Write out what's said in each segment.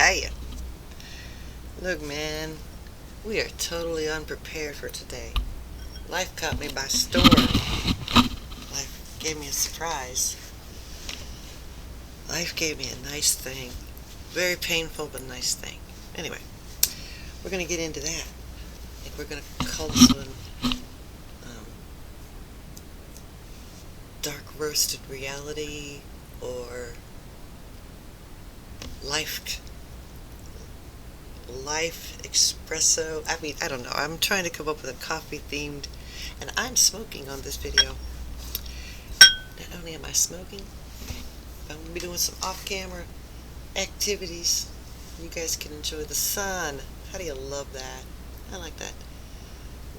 Hiya. Look, man, we are totally unprepared for today. Life caught me by storm. Life gave me a surprise. Life gave me a nice thing. Very painful, but nice thing. Anyway, we're going to get into that. I think we're going to call this one Dark Roasted Reality or Life Espresso. I don't know. I'm trying to come up with a coffee themed, and I'm smoking on this video. Not only am I smoking, I'm going to be doing some off-camera activities. You guys can enjoy the sun. How do you love that? I like that.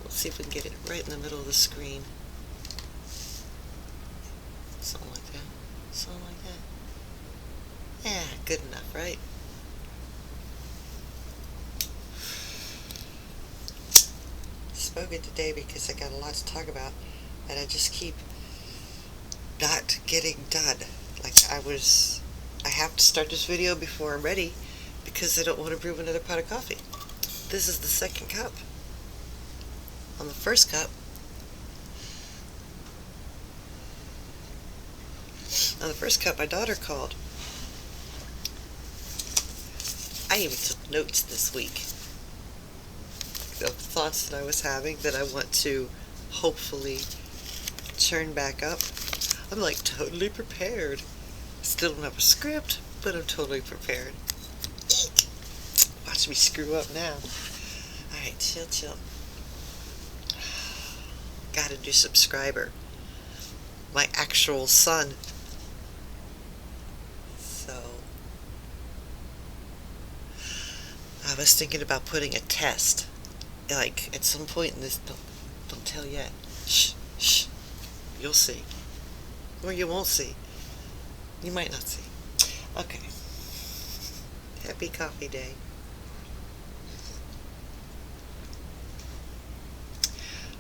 We'll see if we can get it right in the middle of the screen. Something like that. Something like that. Yeah, good enough, right? Spoke it today because I got a lot to talk about, and I just keep not getting done. Like I have to start this video before I'm ready because I don't want to brew another pot of coffee. This is the second cup. On the first cup, my daughter called. I even took notes this week of thoughts that I was having that I want to hopefully churn back up. I'm like totally prepared. Still don't have a script, but I'm totally prepared. Eek! Watch me screw up now. Alright, chill. Gotta do subscriber. My actual son. So I was thinking about putting a test. Like at some point in this, don't tell yet. Shh. You'll see. Or you won't see. You might not see. Okay. Happy coffee day.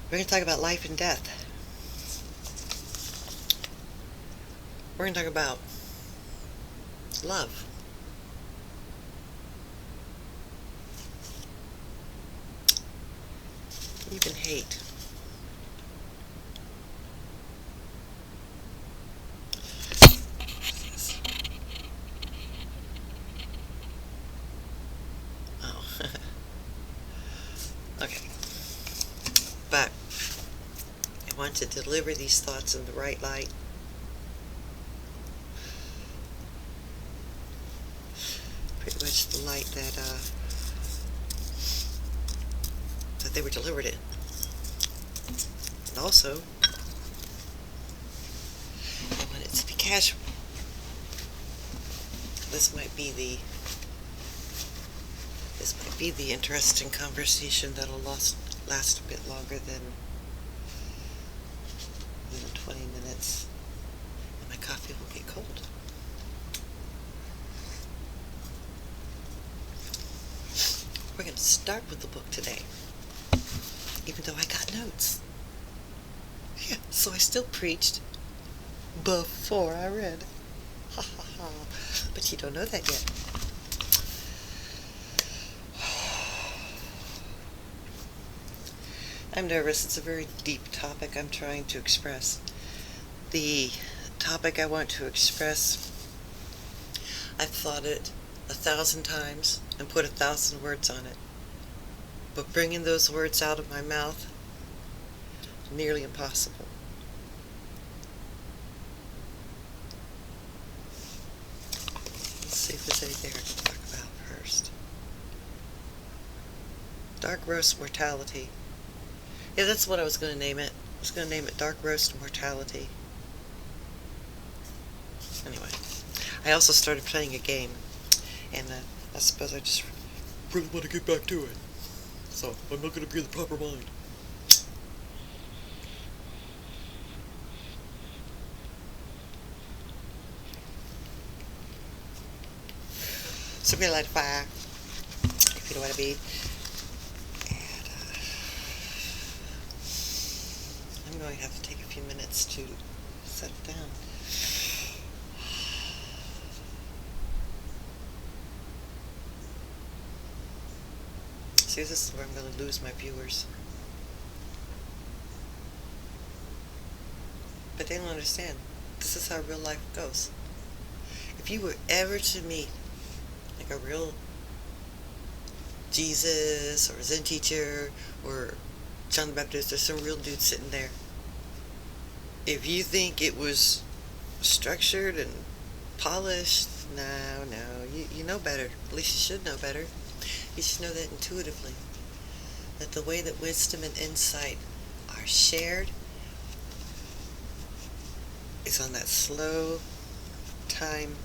We're going to talk about life and death. We're going to talk about love. Even hate. Oh. Okay. But I want to deliver these thoughts in the right light. Pretty much the light that they were delivered in. And also, I want it to be casual. This might be the interesting conversation that'll last a bit longer than 20 minutes, and my coffee will get cold. We're going to start with the book today, even though I got notes. Yeah, so I still preached before I read. Ha ha ha. But you don't know that yet. I'm nervous. It's a very deep topic I'm trying to express. The topic I want to express, I've thought it 1,000 times and put 1,000 words on it. But bringing those words out of my mouth, nearly impossible. Let's see if there's anything I can talk about first. Dark Roast Mortality. Yeah, that's what I was going to name it. I was going to name it Dark Roast Mortality. Anyway, I also started playing a game, and I suppose I just really want to get back to it. So, I'm not going to be in the proper mind. So I'm going to light a fire, if you know what I mean. And I'm going to have to take a few minutes to set it down. See, this is where I'm going to lose my viewers. But they don't understand. This is how real life goes. If you were ever to meet like a real Jesus or Zen teacher or John the Baptist, there's some real dude sitting there. If you think it was structured and polished, no, you know better. At least you should know better. You should know that intuitively. That the way that wisdom and insight are shared is on that slow time.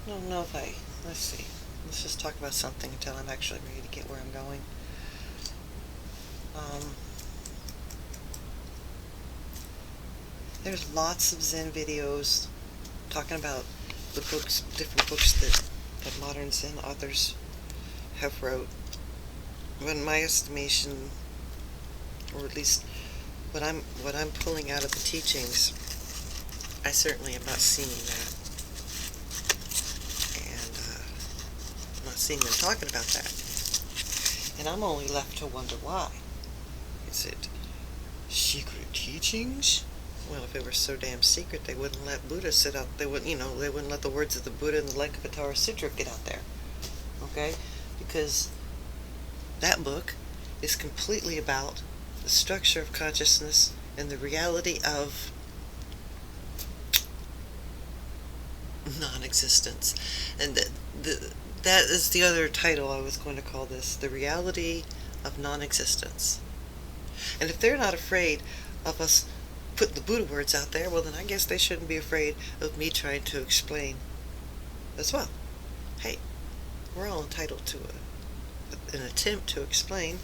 I don't know if let's see. Let's just talk about something until I'm actually ready to get where I'm going. There's lots of Zen videos talking about the books, different books that modern Zen authors have wrote. But in my estimation, or at least what I'm pulling out of the teachings, I certainly am not seeing that. I'm not seeing them talking about that. And I'm only left to wonder why. Is it secret teachings? Well, if it were so damn secret, they wouldn't let Buddha sit out. They wouldn't let the words of the Buddha in the Lankavatara Sutra get out there. Okay? Because that book is completely about the structure of consciousness and the reality of non-existence. And that is the other title I was going to call this, the reality of non-existence. And if they're not afraid of us putting the Buddha words out there, well then I guess they shouldn't be afraid of me trying to explain as well. Hey, we're all entitled to an attempt to explain.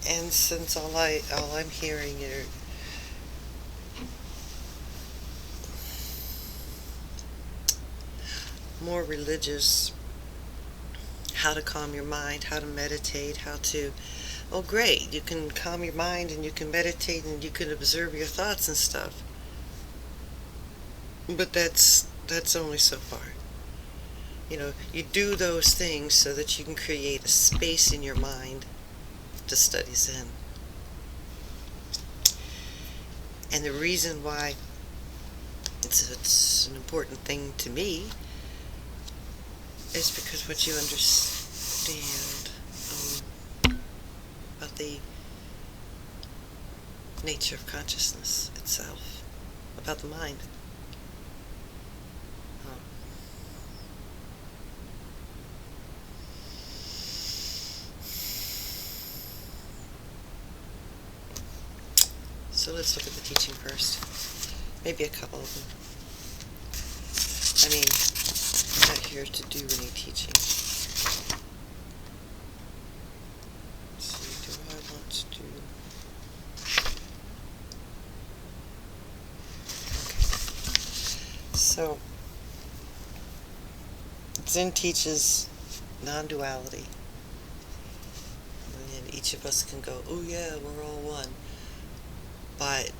And since all I'm hearing are more religious, how to calm your mind, how to meditate, how to, oh great, you can calm your mind and you can meditate and you can observe your thoughts and stuff. But that's only so far. You know, you do those things so that you can create a space in your mind to study Zen. And the reason why it's an important thing to me is because what you understand about the nature of consciousness itself, about the mind. So let's look at the teaching first. Maybe a couple of them. I mean, I'm not here to do any teaching. Let's see, do I want to do... Okay. So, Zen teaches non-duality. And each of us can go, oh yeah, we're all one. But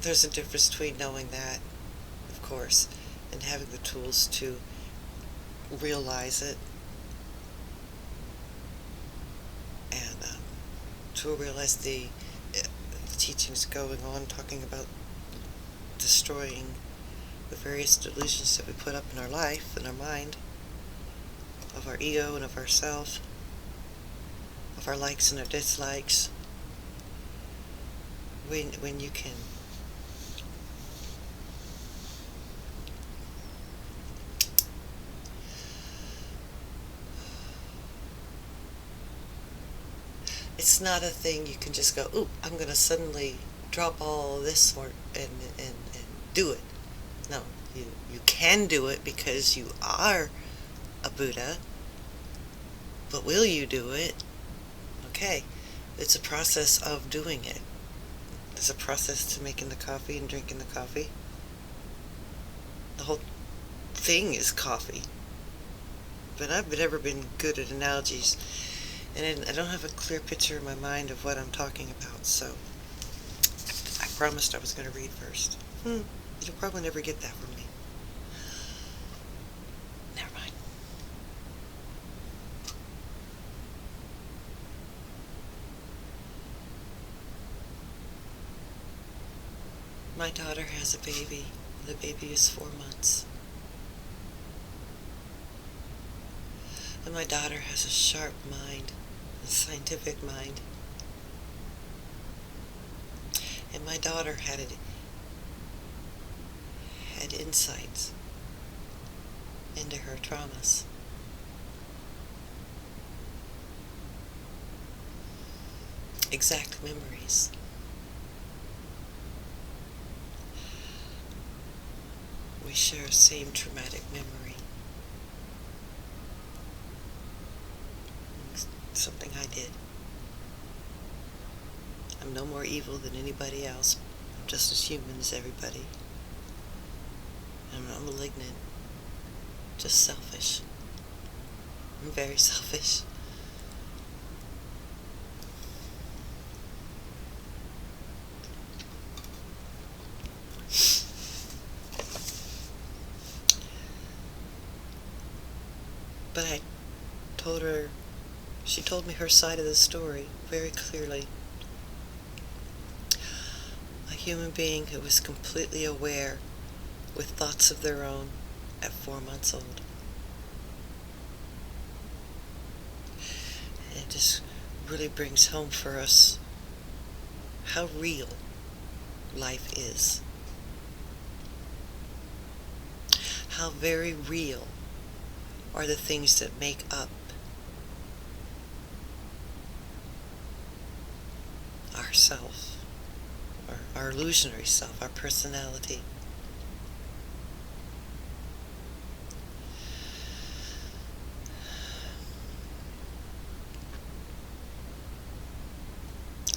there's a difference between knowing that, of course, and having the tools to realize it and to realize the teachings going on talking about destroying the various delusions that we put up in our life, in our mind, of our ego and of ourself, of our likes and our dislikes. When you can it's not a thing you can just go, ooh, I'm going to suddenly drop all this and do it. No, you can do it because you are a Buddha, but will you do it? Okay, it's a process of doing it. There's a process to making the coffee and drinking the coffee. The whole thing is coffee. But I've never been good at analogies. And I don't have a clear picture in my mind of what I'm talking about, so I promised I was going to read first. You'll probably never get that from me. Never mind. My daughter has a baby. The baby is 4 months. And my daughter has a sharp mind, a scientific mind. And my daughter had insights into her traumas. Exact memories. We share the same traumatic memory. Something I did. I'm no more evil than anybody else. I'm just as human as everybody. I'm not malignant. Just selfish. I'm very selfish. But I told her, she told me her side of the story very clearly. A human being who was completely aware with thoughts of their own at 4 months old. And it just really brings home for us how real life is. How very real are the things that make up ourself, our illusionary self, our personality.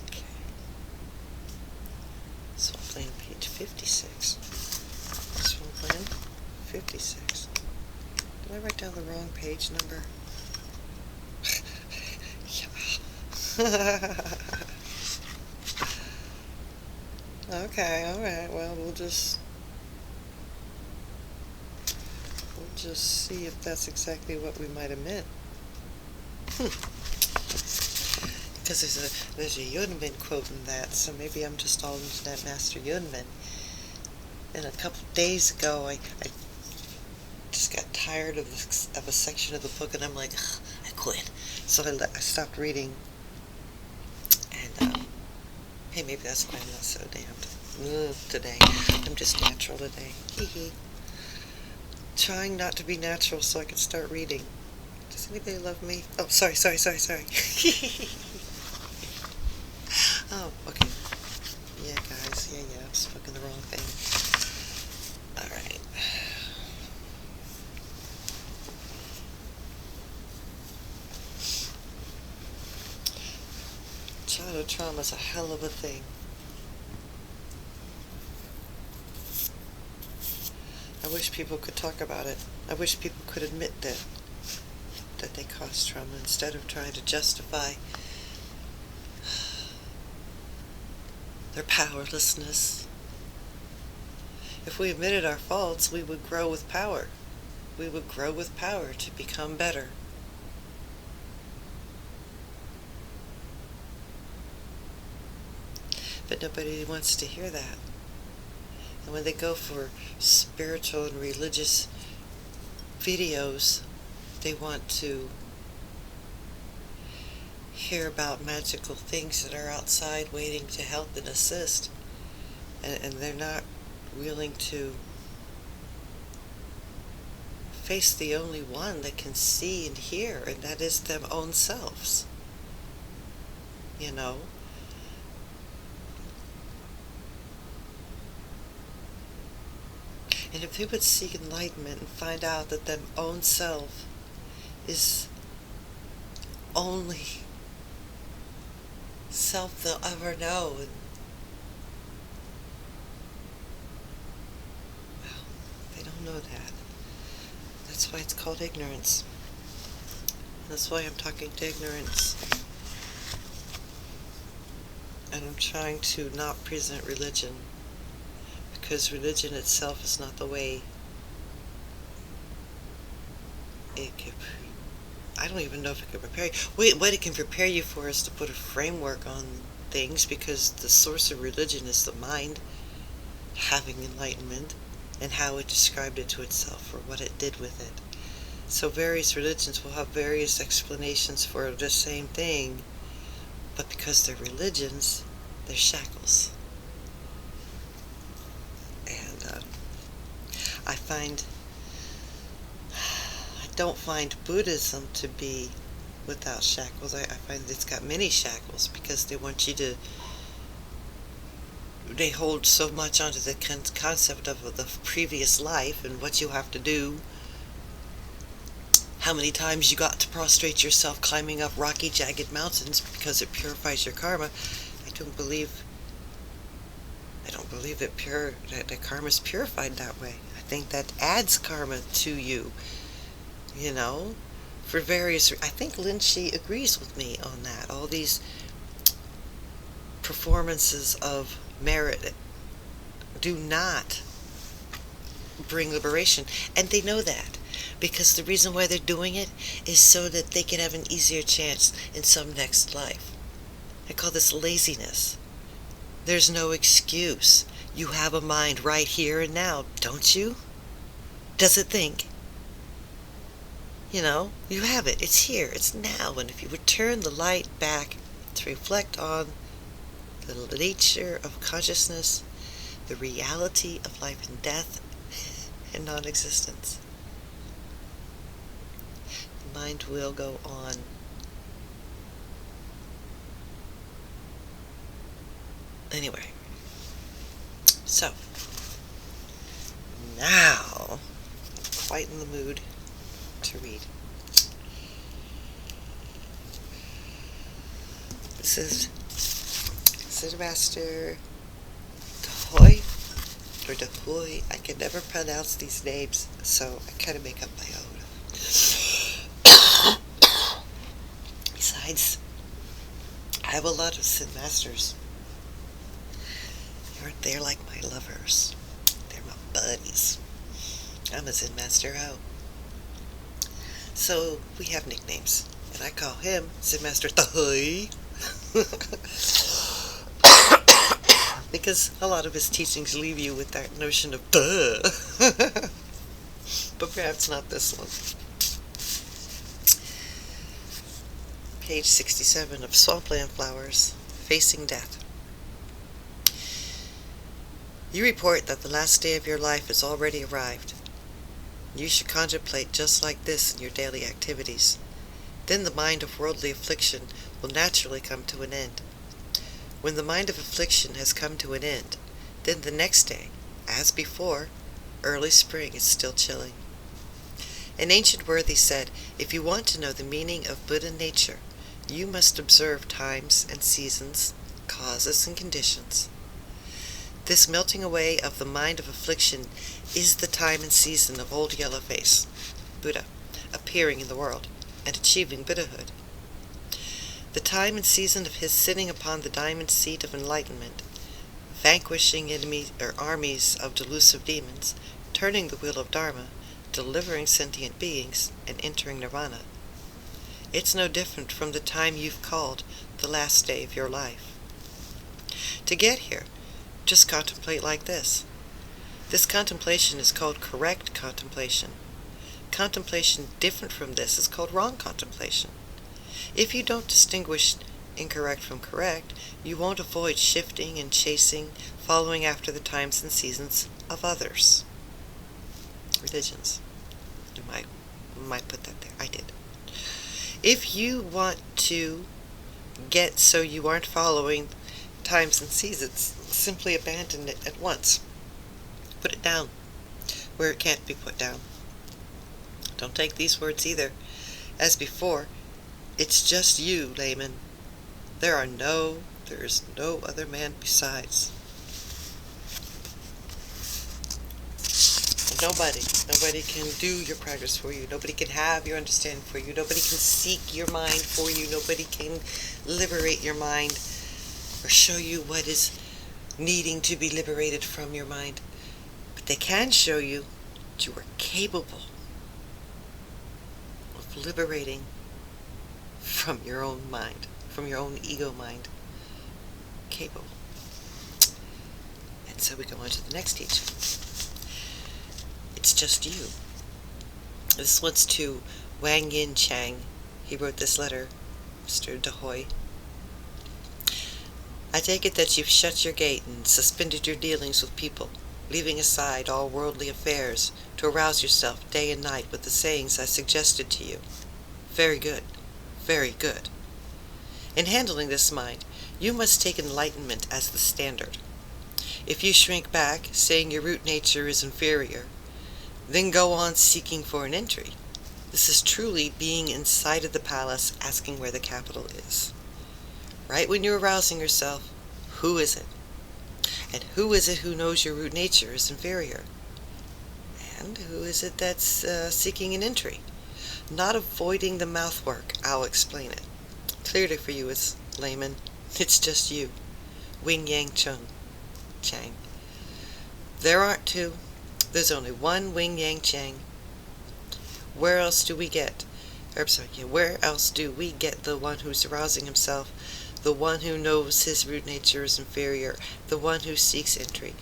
Okay. Swamp Plan, page 56. Swamp Plan, 56. Did I write down the wrong page number? Okay, alright, well, we'll just see if that's exactly what we might have meant. Because there's a Yunman quote in that, so maybe I'm just all into that Master Yunman. And a couple of days ago, I just got tired of a section of the book, and I'm like, ugh, I quit. So I stopped reading. And hey, maybe that's why I'm not so damned today. I'm just natural today. Hee hee. Trying not to be natural so I can start reading. Does anybody love me? Oh, sorry. Oh, okay. Yeah, guys. Yeah, I'm spoken the wrong thing. Alright. Childhood trauma is a hell of a thing. I wish people could talk about it. I wish people could admit that they caused trauma instead of trying to justify their powerlessness. If we admitted our faults, we would grow with power. We would grow with power to become better. But nobody wants to hear that. And when they go for spiritual and religious videos, they want to hear about magical things that are outside waiting to help and assist. And they're not willing to face the only one that can see and hear, and that is them own selves. You know? And if they would seek enlightenment and find out that their own self is only self they'll ever know, and well, they don't know that. That's why it's called ignorance. That's why I'm talking to ignorance. And I'm trying to not present religion, because religion itself is not the way it can. I don't even know if it can prepare you. What it can prepare you for is to put a framework on things, because the source of religion is the mind having enlightenment and how it described it to itself or what it did with it. So various religions will have various explanations for the same thing, but because they're religions, they're shackles. And I don't find Buddhism to be without shackles. I find it's got many shackles, because they want you to, they hold so much onto the concept of the previous life and what you have to do, how many times you got to prostrate yourself climbing up rocky, jagged mountains because it purifies your karma. I don't believe that karma is purified that way. I think that adds karma to you, for various. I think Lindsay agrees with me on that. All these performances of merit do not bring liberation, and they know that, because the reason why they're doing it is so that they can have an easier chance in some next life. I call this laziness. There's no excuse. You have a mind right here and now, don't you? Does it think? You have it. It's here. It's now. And if you would turn the light back to reflect on the nature of consciousness, the reality of life and death and non-existence, the mind will go on. Anyway, so now I'm quite in the mood to read. This is Zen Master Dahoy or Dahoy. I can never pronounce these names, so I kind of make up my own. Besides, I have a lot of Zen Masters. They're like my lovers. They're my buddies. I'm a Zen Master Ho. So we have nicknames, and I call him Zen Master Dahoy. Because a lot of his teachings leave you with that notion of duh. But perhaps not this one. Page 67 of Swampland Flowers, Facing Death. You report that the last day of your life has already arrived. You should contemplate just like this in your daily activities. Then the mind of worldly affliction will naturally come to an end. When the mind of affliction has come to an end, then the next day, as before, early spring is still chilling. An ancient worthy said, if you want to know the meaning of Buddha nature, you must observe times and seasons, causes and conditions. This melting away of the mind of affliction is the time and season of old Yellowface, Buddha, appearing in the world and achieving Buddhahood. The time and season of his sitting upon the diamond seat of enlightenment, vanquishing enemies or armies of delusive demons, turning the wheel of Dharma, delivering sentient beings, and entering nirvana. It's no different from the time you've called the last day of your life. To get here, just contemplate like this. This contemplation is called correct contemplation. Contemplation different from this is called wrong contemplation. If you don't distinguish incorrect from correct, you won't avoid shifting and chasing, following after the times and seasons of others. Religions. You might put that there. I did. If you want to get so you aren't following times and seasons, simply abandon it at once. Put it down where it can't be put down. Don't take these words either. As before, it's just you, layman. There is no other man besides. Nobody can do your progress for you. Nobody can have your understanding for you. Nobody can seek your mind for you. Nobody can liberate your mind or show you what is needing to be liberated from your mind. But they can show you that you are capable of liberating from your own mind, from your own ego mind. Capable. And so we go on to the next teaching. It's just you. This one's to Wang Yin Chang. He wrote this letter, Mr. Dahoy. I take it that you've shut your gate and suspended your dealings with people, leaving aside all worldly affairs to arouse yourself day and night with the sayings I suggested to you. Very good. Very good. In handling this mind, you must take enlightenment as the standard. If you shrink back, saying your root nature is inferior, then go on seeking for an entry, this is truly being inside of the palace asking where the capital is. Right when you're arousing yourself, who is it? And who is it who knows your root nature is inferior? And who is it that's seeking an entry? Not avoiding the mouthwork, I'll explain it. Clearly for you as layman, it's just you. Wing Yang Chang. There aren't two. There's only one Wing Yang Chang. Where else do we get the one who's arousing himself, the one who knows his root nature is inferior, the one who seeks entry?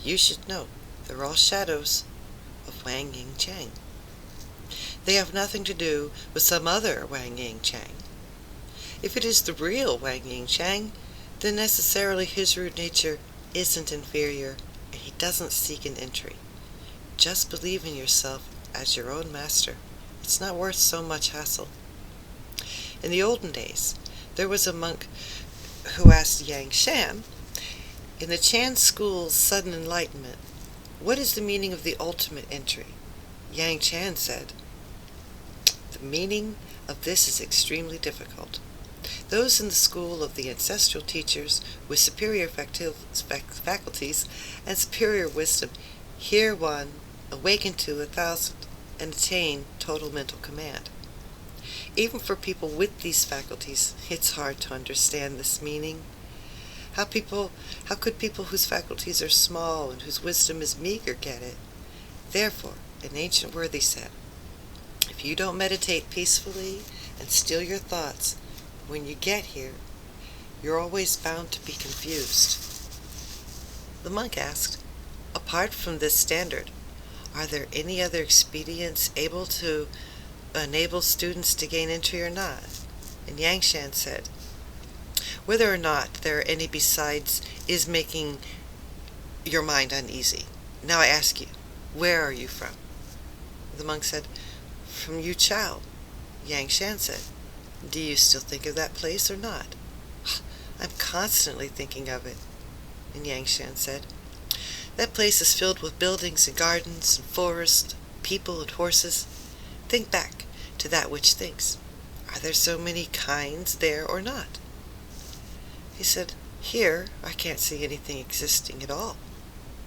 You should know, they're all shadows of Wang Yin Chang. They have nothing to do with some other Wang Yin Chang. If it is the real Wang Yin Chang, then necessarily his root nature isn't inferior, and he doesn't seek an entry. Just believe in yourself as your own master. It's not worth so much hassle. In the olden days, there was a monk who asked Yang Shan, in the Chan school's sudden enlightenment, what is the meaning of the ultimate entry? Yang Chan said, the meaning of this is extremely difficult. Those in the school of the ancestral teachers with superior faculties and superior wisdom hear one, awaken to 1,000, and attain total mental command. Even for people with these faculties, it's hard to understand this meaning. How could people whose faculties are small and whose wisdom is meager get it? Therefore, an ancient worthy said, if you don't meditate peacefully and still your thoughts, when you get here, you're always bound to be confused. The monk asked, apart from this standard, are there any other expedients able to enable students to gain entry or not? And Yang Shan said, whether or not there are any besides is making your mind uneasy. Now I ask you, where are you from? The monk said, from Yu Chao. Yang Shan said, do you still think of that place or not? I'm constantly thinking of it. And Yang Shan said, that place is filled with buildings and gardens and forests, people and horses. Think back to that which thinks. Are there so many kinds there or not? He said, here I can't see anything existing at all.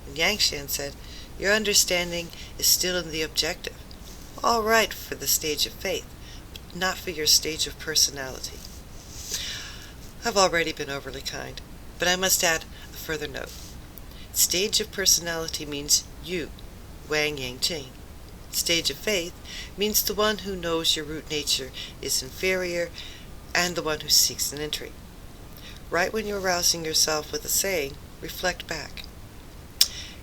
And Yang Shan said, your understanding is still in the objective. All right for the stage of faith, but not for your stage of personality. I've already been overly kind, but I must add a further note. Stage of personality means you, Wang Yang Ching. Stage of faith means the one who knows your root nature is inferior and the one who seeks an entry. Right when you're arousing yourself with a saying, reflect back.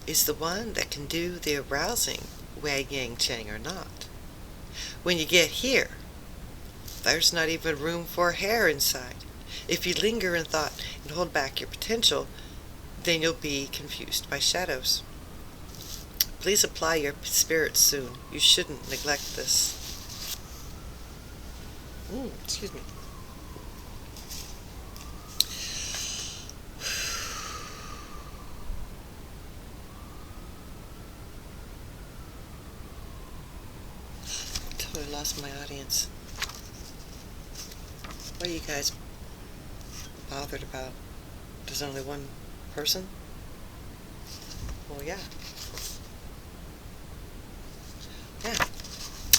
Is the one that can do the arousing Wang Yang Chang or not? When you get here, there's not even room for a hair inside. If you linger in thought and hold back your potential, then you'll be confused by shadows. Please apply your spirit soon. You shouldn't neglect this. Excuse me. Totally lost my audience. What are you guys bothered about? There's only one person? Well, yeah.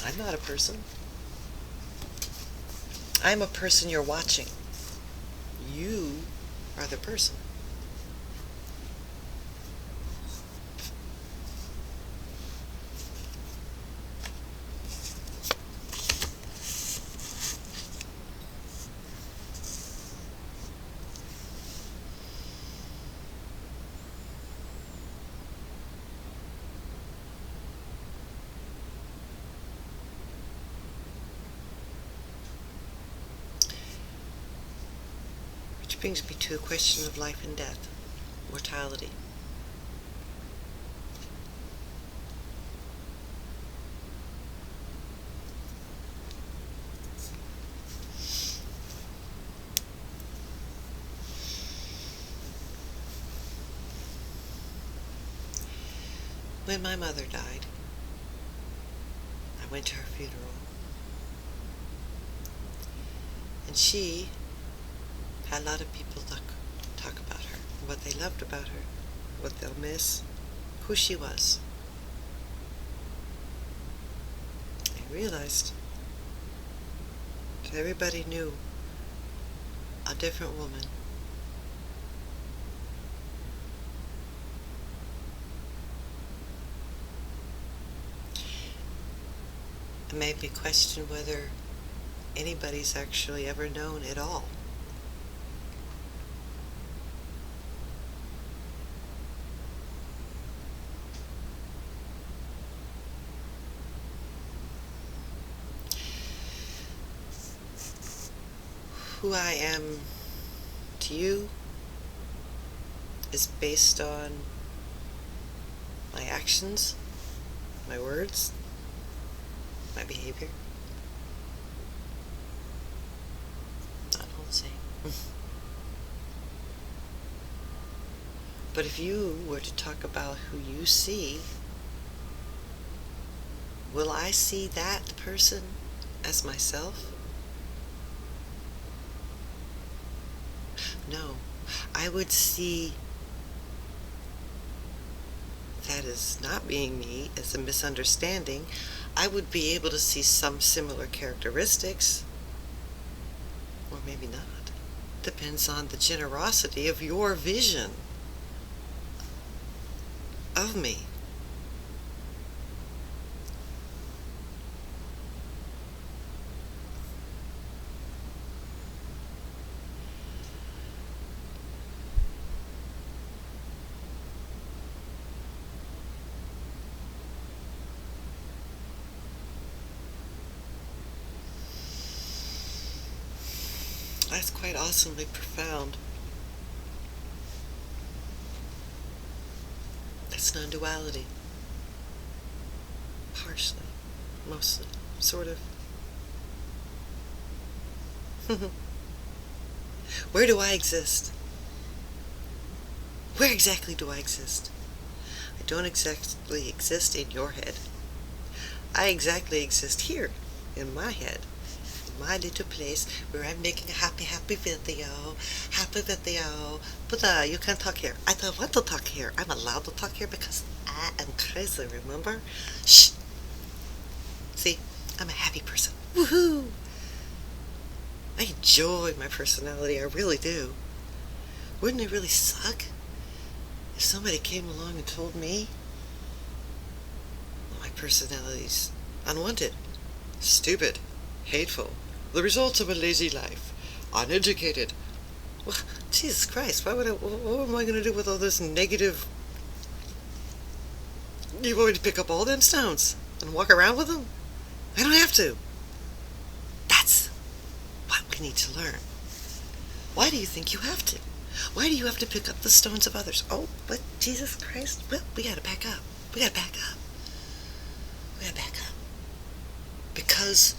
I'm not a person. I'm a person you're watching. You are the person. Which brings me to a question of life and death, mortality. When my mother died, I went to her funeral. And she had a lot of people talk about her, what they loved about her, what they'll miss, who she was. I realized that everybody knew a different woman. It made me question whether anybody's actually ever known at all. Who I am to you is based on my actions, my words, my behavior. Not all the same. But if you were to talk about who you see, will I see that person as myself? No. I would see that as not being me, as a misunderstanding. I would be able to see some similar characteristics, or maybe not. Depends on the generosity of your vision of me. That's quite awesomely profound. That's non-duality. Partially. Mostly. Sort of. Where do I exist? Where exactly do I exist? I don't exactly exist in your head. I exactly exist here, in my head. My little place where I'm making a happy video. Happy video. But you can't talk here. I don't want to talk here. I'm allowed to talk here because I am crazy, remember? Shh. See, I'm a happy person. Woohoo! I enjoy my personality, I really do. Wouldn't it really suck if somebody came along and told me my personality's unwanted, stupid, hateful, the result of a lazy life, uneducated? Well, Jesus Christ, what am I going to do with all this negative? You want me to pick up all them stones and walk around with them? I don't have to. That's what we need to learn. Why do you think you have to? Why do you have to pick up the stones of others? Oh, but Jesus Christ, well, we gotta back up. We gotta back up. We gotta back up. Because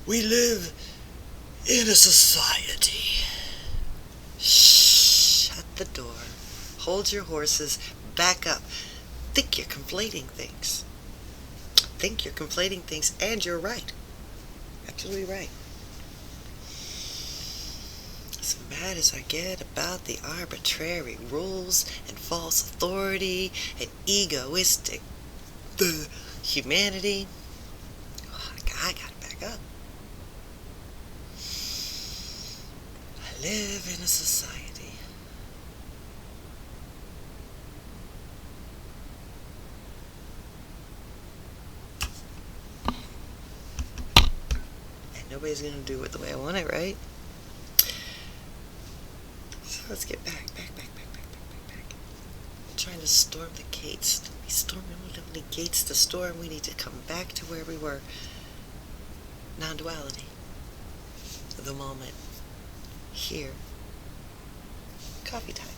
we live in a society. Shut the door. Hold your horses. Back up. Think you're conflating things. Think you're conflating things, and you're right. Absolutely right. As mad as I get about the arbitrary rules and false authority and egoistic humanity, I back up. I live in a society. And nobody's going to do it the way I want it, right? So let's get back. I'm trying to storm the gates. We don't have any gates to storm. We need to come back to where we were. Non-duality. The moment. Here. Coffee time.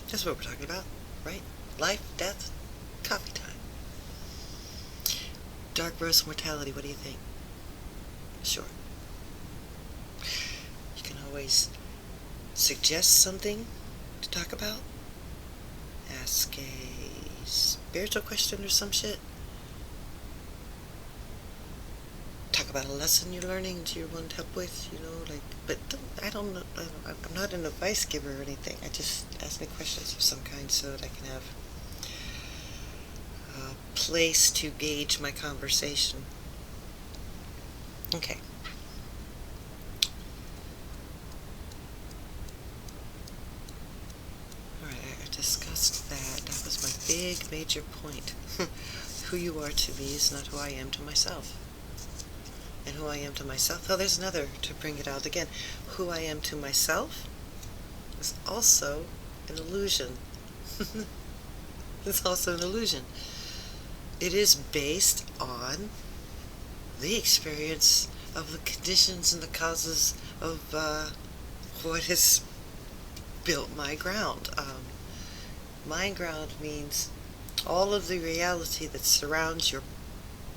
That's what we're talking about, right? Life, death, coffee time. Dark roast mortality, what do you think? Sure. You can always suggest something to talk about. Ask a spiritual question or some shit. Talk about a lesson you're learning that you want help with, but I don't know, I'm not an advice giver or anything. I just ask me questions of some kind so that I can have a place to gauge my conversation. Okay. Alright, I discussed that. That was my big major point. Who you are to me is not who I am to myself. And who I am to myself, oh, there's another to bring it out again. Who I am to myself is also an illusion. It's also an illusion. It is based on the experience of the conditions and the causes of what has built my ground. My ground means all of the reality that surrounds your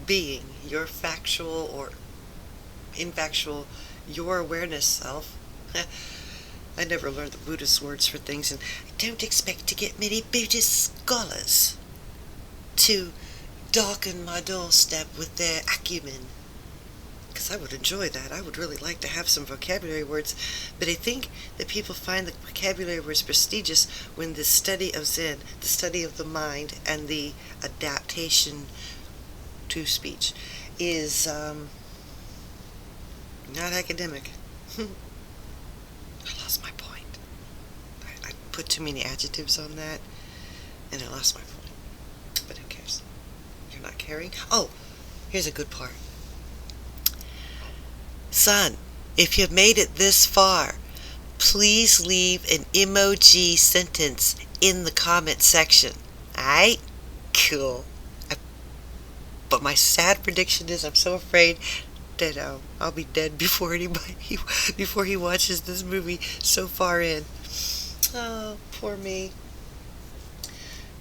being, your factual or infactual, your awareness self. I never learned the Buddhist words for things, and I don't expect to get many Buddhist scholars to darken my doorstep with their acumen, because I would enjoy that. I would really like to have some vocabulary words, but I think that people find the vocabulary words prestigious when the study of Zen, the study of the mind, and the adaptation to speech is not academic. I lost my point. I put too many adjectives on that, and I lost my point. But who cares? You're not caring? Oh, here's a good part. Son, if you've made it this far, please leave an emoji sentence in the comment section. Alright? Cool. But my sad prediction is I'm so afraid that I'll be dead before he watches this movie so far in. Oh, poor me.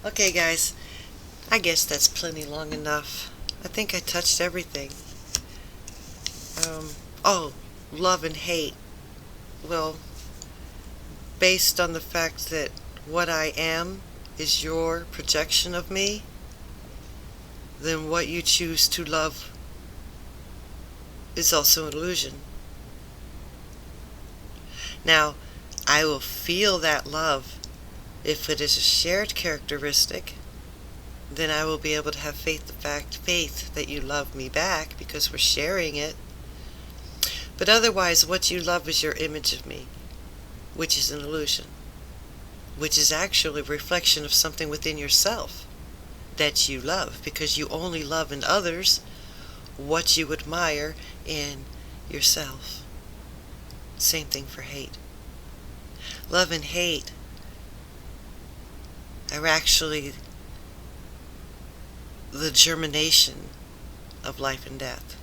Okay, guys. I guess that's plenty long enough. I think I touched everything. Love and hate. Well, based on the fact that what I am is your projection of me, then what you choose to love is also an illusion. Now, I will feel that love. If it is a shared characteristic, then I will be able to have faith that you love me back because we're sharing it. But otherwise, what you love is your image of me, which is an illusion, which is actually a reflection of something within yourself that you love, because you only love in others what you admire in yourself. Same thing for hate. Love and hate are actually the germination of life and death.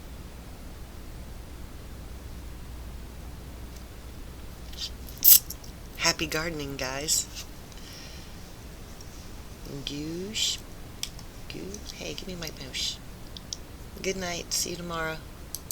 Happy gardening, guys. Goosh. Hey, give me my moosh. Good night. See you tomorrow.